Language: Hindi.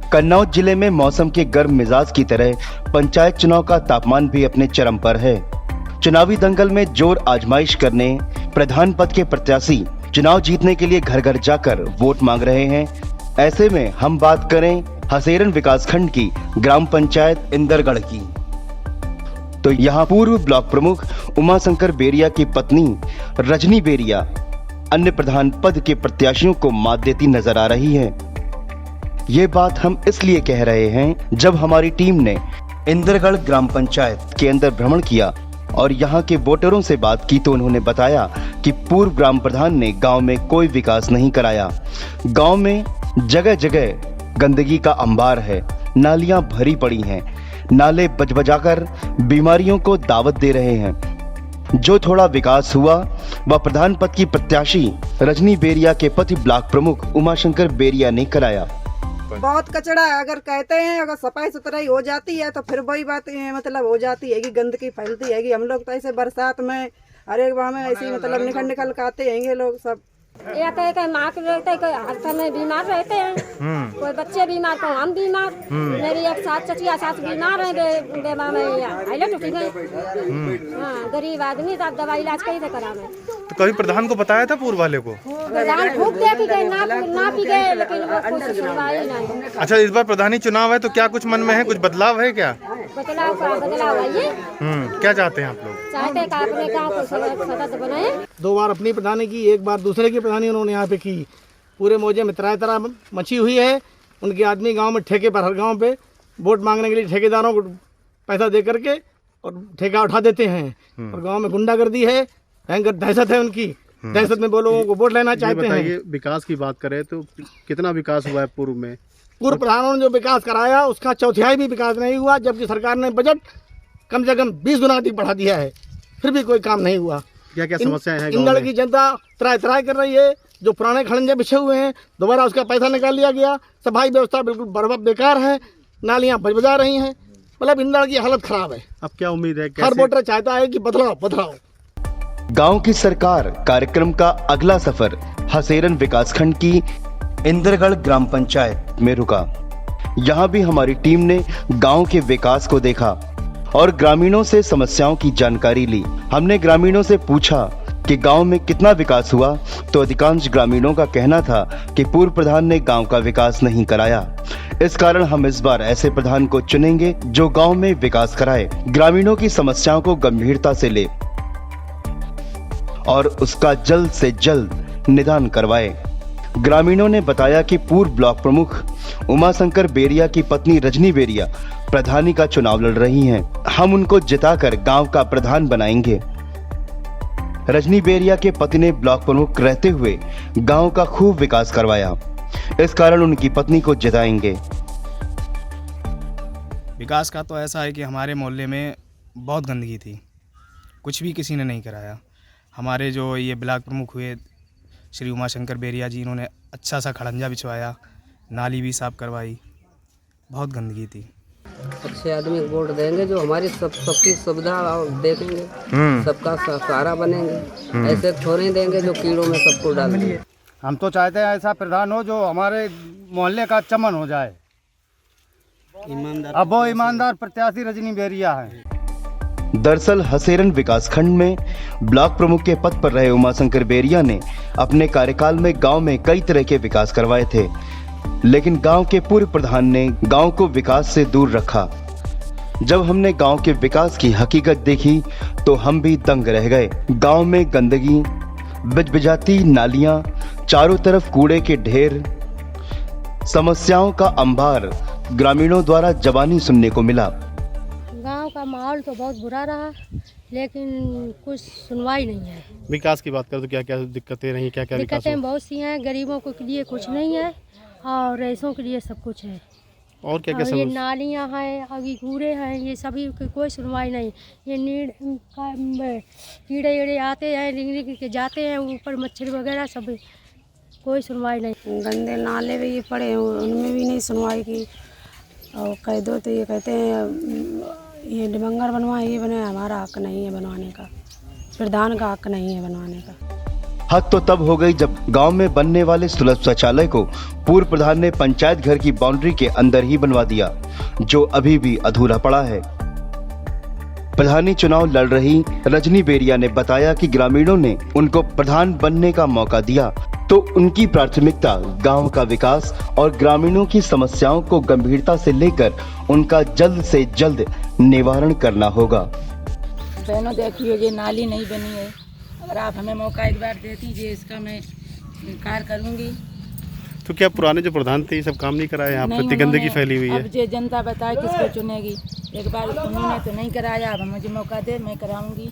कन्नौज जिले में मौसम के गर्म मिजाज की तरह पंचायत चुनाव का तापमान भी अपने चरम पर है। चुनावी दंगल में जोर आजमाइश करने प्रधान पद के प्रत्याशी चुनाव जीतने के लिए घर घर जाकर वोट मांग रहे हैं। ऐसे में हम बात करें हसेरन विकासखंड की ग्राम पंचायत इंदरगढ़ की, तो यहाँ पूर्व ब्लॉक प्रमुख उमाशंकर बेरिया की पत्नी रजनी बेरिया अन्य प्रधान पद के प्रत्याशियों को मात देती नजर आ रही है। ये बात हम इसलिए कह रहे हैं जब हमारी टीम ने इंदरगढ़ ग्राम पंचायत के अंदर भ्रमण किया और यहाँ के वोटरों से बात की तो उन्होंने बताया कि पूर्व ग्राम प्रधान ने गांव में कोई विकास नहीं कराया। गांव में जगह जगह गंदगी का अंबार है, नालियां भरी पड़ी हैं, नाले बजबजाकर बीमारियों को दावत दे रहे हैं। जो थोड़ा विकास हुआ वह प्रधान पद की प्रत्याशी रजनी बेरिया के पति ब्लॉक प्रमुख उमाशंकर बेरिया ने कराया। बहुत कचरा है, अगर कहते हैं अगर सफाई सुथराई हो जाती है तो फिर वही बात मतलब हो जाती है कि गंदगी फैलती है कि हम लोग तो ऐसे बरसात में हर एक बार में ऐसे मतलब निकल के आते हैं लोग सब। या कहीं माँ के रहते हैं, हर समय बीमार रहते हैं, कोई बच्चे बीमार तो हम बीमार। मेरी एक सास चचिया सास बीमार है, बेबा में हाईलाइट उठी गई। हाँ, गरीब आदमी था, दवाई इलाज कैसे करावे। तो कभी प्रधान को बताया था पूर्व वाले को? प्रधान खूब दे के गए, ना पी गए, लेकिन वो कुछ सुनवाई नहीं। अच्छा, इस बार प्रधानी चुनाव है तो क्या कुछ मन में है, कुछ बदलाव है क्या? बदलाव है ये। क्या चाहते हैं आप लोग? चाहते हैं कि अपने गाँव को सदस्य बनाए। 2 बार अपनी प्रधानी की, 1 बार दूसरे की प्रधानी उन्होंने यहाँ पे की। पूरे मौजे में तरह मची हुई है। उनके आदमी गांव में ठेके पर हर गांव पे वोट मांगने के लिए ठेकेदारों को पैसा दे करके और ठेका उठा देते हैं और गांव में गुंडागर्दी है, भयंकर दहशत है उनकी। दहशत में वो लोगों को वोट लेना चाहते हैं। विकास की बात करें तो कितना विकास हुआ है पूर्व में? पूर्व प्रधानों ने जो विकास कराया उसका चौथाई भी विकास नहीं हुआ, जबकि सरकार ने बजट कम से कम 20 गुना अधिक बढ़ा दिया है, फिर भी कोई काम नहीं हुआ। क्या क्या समस्याएं हैं? इंदड़ की जनता त्राय कर रही है। जो पुराने खड़ंजे बिछे हुए हैं दोबारा उसका पैसा निकाल लिया गया। सफाई व्यवस्था बिल्कुल बर्बाद बेकार है, नालियां बजबजा रही हैं। मतलब इंदड़ की हालत खराब है। अब क्या उम्मीद है? हर वोटर चाहता है कि बदलाव। गांव की सरकार कार्यक्रम का अगला सफर हसेरन विकासखंड की इंदरगढ़ ग्राम पंचायत में रुका। यहाँ भी हमारी टीम ने गांव के विकास को देखा और ग्रामीणों से समस्याओं की जानकारी ली। हमने ग्रामीणों से पूछा कि गांव में कितना विकास हुआ, तो अधिकांश ग्रामीणों का कहना था कि पूर्व प्रधान ने गांव का विकास नहीं कराया। इस कारण हम इस बार ऐसे प्रधान को चुनेंगे जो गांव में विकास कराए, ग्रामीणों की समस्याओं को गंभीरता से ले और उसका जल्द से जल्द निदान करवाए। ग्रामीणों ने बताया कि पूर्व ब्लॉक प्रमुख उमाशंकर बेरिया की पत्नी रजनी बेरिया प्रधानी का चुनाव लड़ रही हैं। हम उनको जिताकर गांव का प्रधान बनाएंगे। रजनी बेरिया के पति ने ब्लॉक प्रमुख रहते हुए गांव का खूब विकास करवाया, इस कारण उनकी पत्नी को जिताएंगे। विकास का तो ऐसा है कि हमारे मोहल्ले में बहुत गंदगी थी, कुछ भी किसी ने नहीं कराया। हमारे जो ये ब्लॉक प्रमुख हुए श्री उमाशंकर बेरिया जी, इन्होंने अच्छा सा खड़ंजा बिछवाया, नाली भी साफ करवाई, बहुत गंदगी थी। अच्छे आदमी को वोट देंगे जो हमारी सबकी सुविधा देखेंगे, सबका सहारा बनेंगे। ऐसे थोड़े देंगे जो कीड़ों में सबको डाल देंगे। हम तो चाहते हैं ऐसा प्रधान हो जो हमारे मोहल्ले का चमन हो जाए। अब वो ईमानदार प्रत्याशी रजनी बेरिया है। दरअसल हसेरन विकासखंड में ब्लॉक प्रमुख के पद पर रहे उमाशंकर बेरिया ने अपने कार्यकाल में गांव में कई तरह के विकास करवाए थे, लेकिन गांव के पूर्व प्रधान ने गांव को विकास से दूर रखा। जब हमने गांव के विकास की हकीकत देखी तो हम भी दंग रह गए। गांव में गंदगी, बिजबिजाती नालियां, चारों तरफ कूड़े के ढेर, समस्याओं का अंबार ग्रामीणों द्वारा जबानी सुनने को मिला। गांव का माहौल तो बहुत बुरा रहा, लेकिन कुछ सुनवाई नहीं है। विकास की बात करें तो क्या क्या दिक्कतें रही? क्या क्या दिक्कतें बहुत सी हैं। गरीबों के लिए कुछ नहीं है और रईसों के लिए सब कुछ है। और क्या क्या ये नालियाँ हैं और ये कूड़े हैं, ये सभी की कोई सुनवाई नहीं। ये कीड़े वीड़े आते हैं, रिंग के जाते हैं ऊपर, मच्छर वगैरह सब, कोई सुनवाई नहीं। गंदे नाले भी ये पड़े हैं, उनमें भी नहीं सुनवाई की। और कह दो तो ये कहते हैं ये डिबंगर बनवाए, ये बनाए। हमारा हक नहीं है बनवाने का, प्रधान का हक नहीं है बनवाने का। हद तो तब हो गई जब गांव में बनने वाले सुलभ शौचालय को पूर्व प्रधान ने पंचायत घर की बाउंड्री के अंदर ही बनवा दिया, जो अभी भी अधूरा पड़ा है। प्रधानी चुनाव लड़ रही रजनी बेरिया ने बताया कि ग्रामीणों ने उनको प्रधान बनने का मौका दिया तो उनकी प्राथमिकता गांव का विकास और ग्रामीणों की समस्याओं को गंभीरता से लेकर उनका जल्द से जल्द निवारण करना होगा। बहनों देखिए, ये नाली नहीं बनी है, अगर आप हमें मौका एक बार दे दीजिए, इसका मैं कार्य करूंगी। तो क्या पुराने जो प्रधान थे ये सब काम नहीं कराए? यहाँ पर गंदगी फैली हुई है। अब ये जनता बताए किसको चुनेगी, एक बार उन्होंने तो नहीं कराया, अब मुझे मौका दे, मैं कराऊंगी।